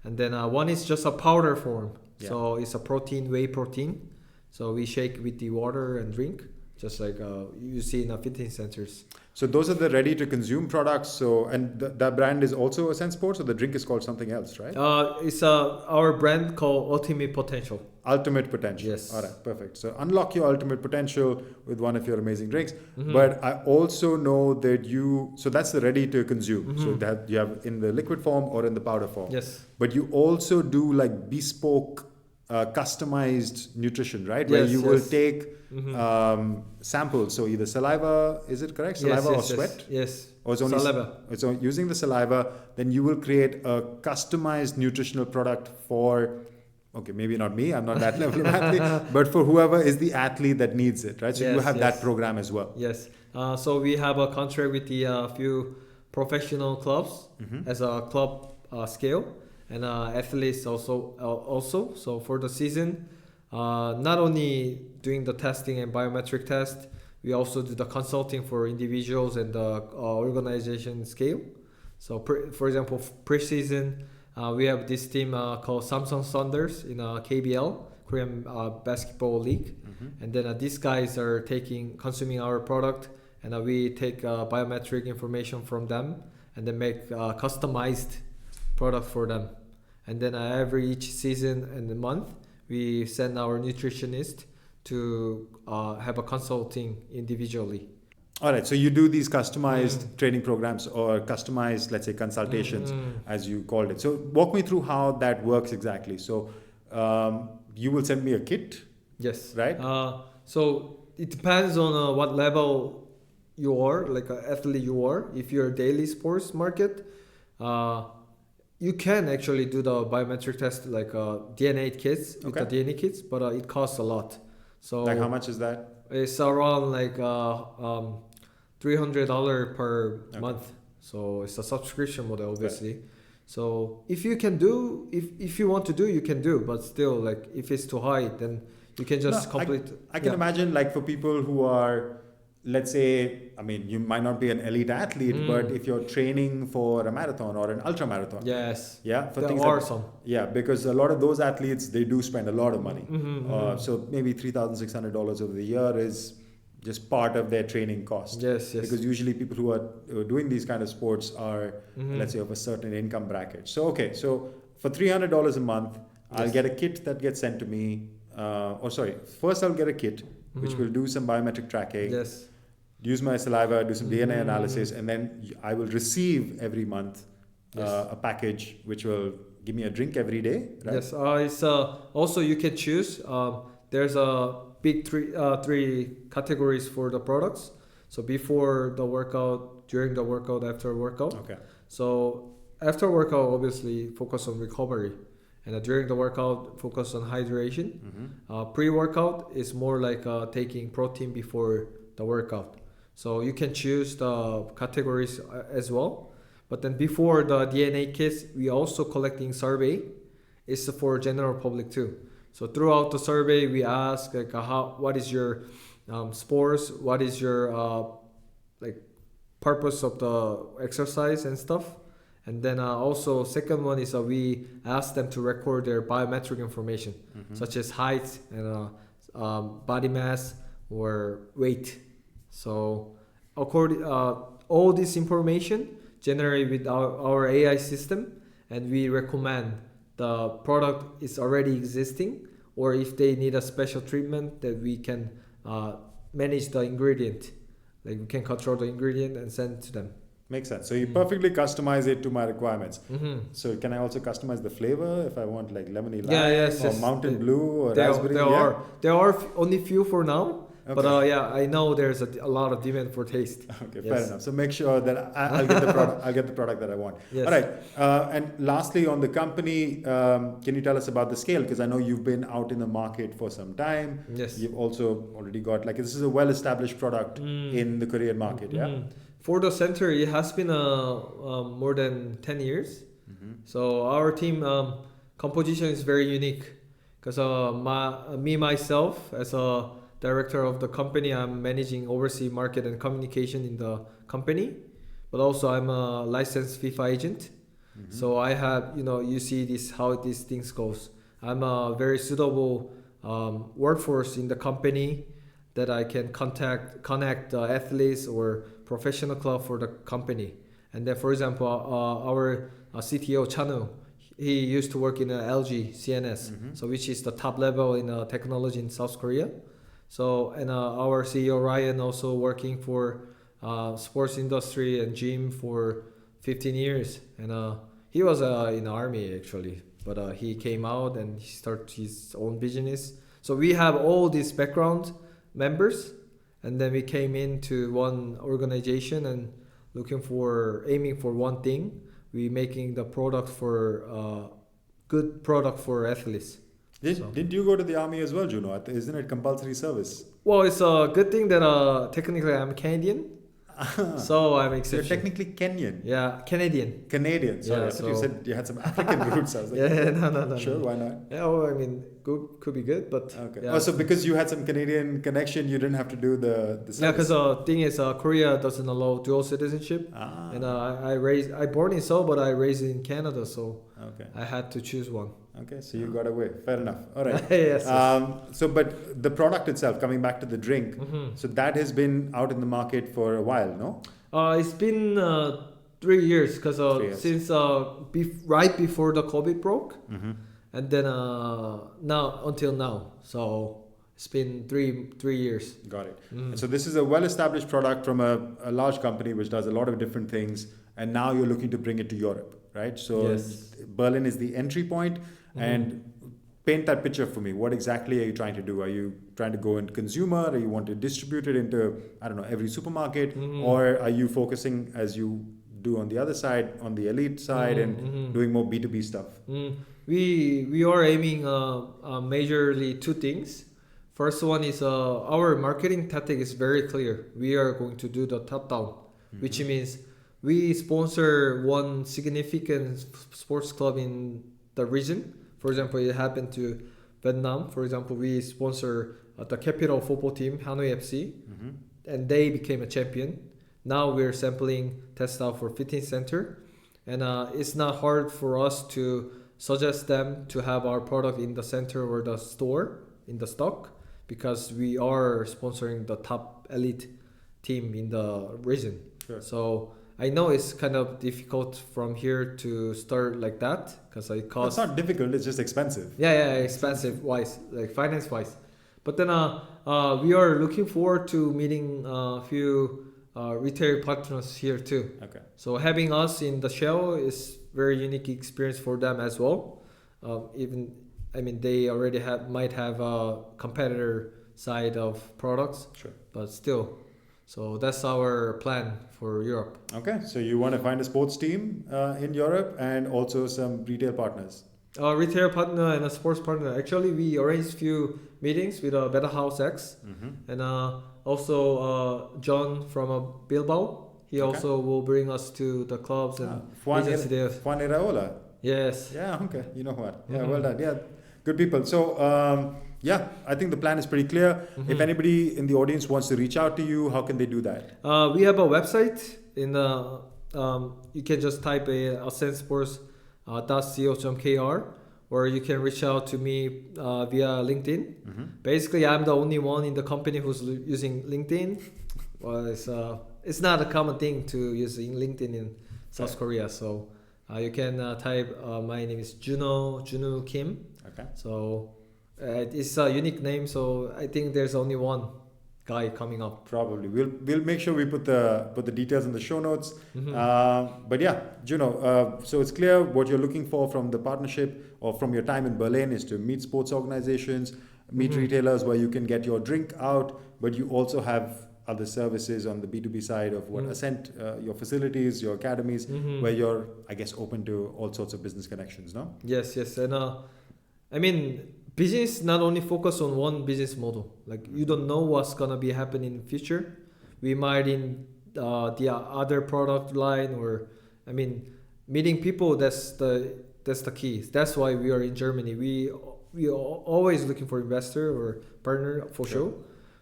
And then one is just a powder form. So it's a protein, whey protein. So we shake with the water and drink, just like you see in fitness centers. So those are the ready-to-consume products. So, and that brand is also Ascent Sports, or the drink is called something else, right? It's our brand called Ultimate Potential. Ultimate Potential. Yes. All right, perfect. So unlock your ultimate potential with one of your amazing drinks. But I also know that so that's the ready-to-consume. So that you have in the liquid form or in the powder form. Yes. But you also do like bespoke, customized nutrition, right? Where Yes, you will yes. take samples. So either saliva, is it correct? Saliva or sweat? Yes. Or it's only Saliva. So using the saliva, then you will create a customized nutritional product for, okay, maybe not me, I'm not that level of athlete, but for whoever is the athlete that needs it, right? So you Yes, have yes. that program as well. Yes. So we have a contract with the few professional clubs as a club scale, and athletes also. So for the season, not only doing the testing and biometric test, we also do the consulting for individuals and the organization scale. So for example, pre-season, we have this team called Samsung Thunders in KBL, Korean Basketball League. And then these guys are consuming our product, and we take biometric information from them and then make customized product for them. And then each season and the month, we send our nutritionist to have a consulting individually. All right, so you do these customized training programs or customized, let's say, consultations, as you called it. So walk me through how that works exactly. So you will send me a kit, Yes. right? So it depends on what level you are, like an athlete you are. If you're a daily sports market, you can actually do the biometric test like DNA kits with the DNA kits, but it costs a lot. So Like how much is that? It's around like $300 per month. So it's a subscription model, obviously. Right. So if you can do, if you want to do, you can do. But still, like if it's too high, then you can just complete. I can imagine, like for people who are, let's say, I mean, you might not be an elite athlete, but if you're training for a marathon or an ultra marathon. Yes. Yeah. For There things are like, some. Yeah, because a lot of those athletes, they do spend a lot of money. So maybe $3,600 over the year is just part of their training cost. Yes. Because usually people who are doing these kind of sports are, let's say, of a certain income bracket. So, okay, so for $300 a month, I'll get a kit that gets sent to me. First I'll get a kit, which will do some biometric tracking. Yes. Use my saliva, do some DNA analysis, and then I will receive every month a package which will give me a drink every day, right? Yes. It's also you can choose. There's a big three categories for the products. So before the workout, during the workout, after workout. Okay. So after workout, obviously focus on recovery, and during the workout, focus on hydration. Pre-workout is more like taking protein before the workout. So you can choose the categories as well. But then before the DNA kits, we also collecting survey. It's for general public too. So throughout the survey, we ask like what is your sports, what is your like purpose of the exercise and stuff. And then also second one is we ask them to record their biometric information, such as height and body mass or weight. So according all this information generated with our AI system, and we recommend the product is already existing, or if they need a special treatment, that we can manage the ingredient, like we can control the ingredient and send to them. Makes sense. So you perfectly customize it to my requirements. So can I also customize the flavor if I want like lemony lime or mountain blue or raspberry? There are only few for now. Okay. But I know there's a lot of demand for taste. Okay, fair enough. So make sure that I'll get the product. I'll get the product that I want. Yes. All right. And lastly, on the company, can you tell us about the scale? Because I know you've been out in the market for some time. Yes. You've also already got this is a well-established product in the Korean market. Yeah. For the center, it has been more than 10 years. So our team composition is very unique because myself as a director of the company, I'm managing overseas market and communication in the company, but also I'm a licensed FIFA agent. So I have, you see this how these things goes. I'm a very suitable workforce in the company that I can connect athletes or professional club for the company. And then, for example, our CTO Chanu, he used to work in LG CNS, so which is the top level in technology in South Korea. So and our CEO Ryan also working for sports industry and gym for 15 years, and he was in the army actually, but he came out and he started his own business. So we have all these background members, and then we came into one organization and aiming for one thing. We making the product for good product for athletes. Did you go to the army as well, Juno? Isn't it compulsory service? Well, it's a good thing that technically I'm Canadian. So I'm exception. You're technically Kenyan. Yeah, Canadian. Canadian. Sorry, Yeah, I thought you said you had some African roots. I was like, no. Sure, why not? Yeah, well, I mean, could be good, but Okay. yeah. Oh, so because you had some Canadian connection, you didn't have to do the service. Yeah, because the thing is, Korea doesn't allow dual citizenship, and I born in Seoul, but I raised in Canada, so Okay. I had to choose one. Okay, so you got away. Fair enough. All right. Yes. So, but the product itself, coming back to the drink, so that has been out in the market for a while, no? It's been 3 years, because 3 years. since right before the COVID broke, and then now until now, so it's been three years. Got it. And so this is a well-established product from a large company which does a lot of different things, and now you're looking to bring it to Europe, right? So Yes. Berlin is the entry point, and paint that picture for me. What exactly are you trying to do? Are you trying to go into consumer, or you want to distribute it into, I don't know, every supermarket, or are you focusing, as you do on the other side, on the elite side, and doing more B2B stuff? We are aiming majorly two things. First one is our marketing tactic is very clear. We are going to do the top down, which means we sponsor one significant sports club in the region. For example, it happened to Vietnam. For example, we sponsor the capital football team, Hanoi FC, and they became a champion. Now we're sampling test out for fitness center, and it's not hard for us to suggest them to have our product in the center or the store in the stock, because we are sponsoring the top elite team in the region. Sure. So I know it's kind of difficult from here to start like that, because it costs. It's not difficult, it's just expensive. Yeah, expensive wise, like finance wise. But then we are looking forward to meeting a few retail partners here too. Okay. So having us in the shell is very unique experience for them as well. They already might have a competitor side of products. Sure. But still, so that's our plan for Europe. Okay, so you want to find a sports team in Europe and also some retail partners. A retail partner and a sports partner. Actually, we arranged few meetings with BetahausX, and also John from Bilbao. He also will bring us to the clubs and agency there. Juan Iraola. Yes. Yeah, okay. You know what? Yeah, well done. Yeah, good people. So, I think the plan is pretty clear. If anybody in the audience wants to reach out to you, how can they do that? We have a website. You can just type Ascent Sports .co.kr, or you can reach out to me via LinkedIn. Basically, I'm the only one in the company who's using LinkedIn. Well, it's not a common thing to use in LinkedIn in South Korea. So you can type my name is Juno Junwoo Kim. Okay. So it's a unique name. So I think there's only one guy coming up. Probably. We'll make sure we put the details in the show notes. But yeah, Juno, so it's clear what you're looking for from the partnership or from your time in Berlin is to meet sports organizations, meet retailers where you can get your drink out, but you also have other services on the B2B side of what Ascent, your facilities, your academies, where you're, I guess, open to all sorts of business connections, no? Yes. And business not only focus on one business model. Like you don't know what's gonna be happening in the future. We might in the other product line, or meeting people. That's the key. That's why we are in Germany. We are always looking for investor or partner for sure.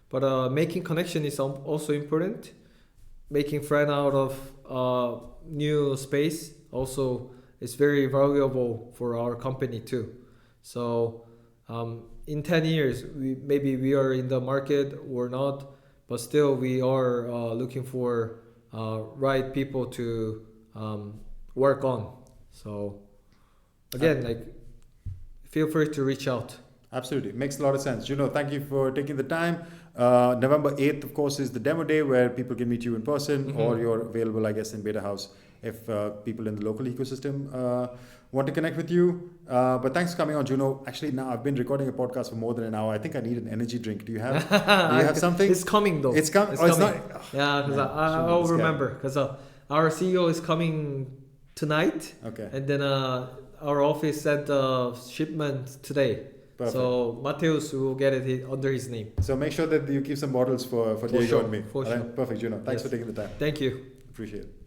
But making connection is also important. Making friend out of new space also is very valuable for our company too. So in 10 years, maybe we are in the market or not, but still we are looking for right people to work on. So again, like, feel free to reach out. Absolutely. Makes a lot of sense. Juno, thank you for taking the time. November 8th, of course, is the demo day where people can meet you in person, or you're available, I guess, in Betahaus if people in the local ecosystem want to connect with you. But thanks for coming on, Juno. Actually, now I've been recording a podcast for more than an hour. I think I need an energy drink. Do you have something? It's coming though. It's coming. It's coming. It's not. Yeah, because I'll remember, because our CEO is coming tonight. Okay. And then our office sent a shipment today. Perfect. So Mateus will get it under his name. So make sure that you keep some bottles for Diego sure, and me. for All right? sure. Perfect, Juno. Thanks Yes. for taking the time. Thank you. Appreciate it.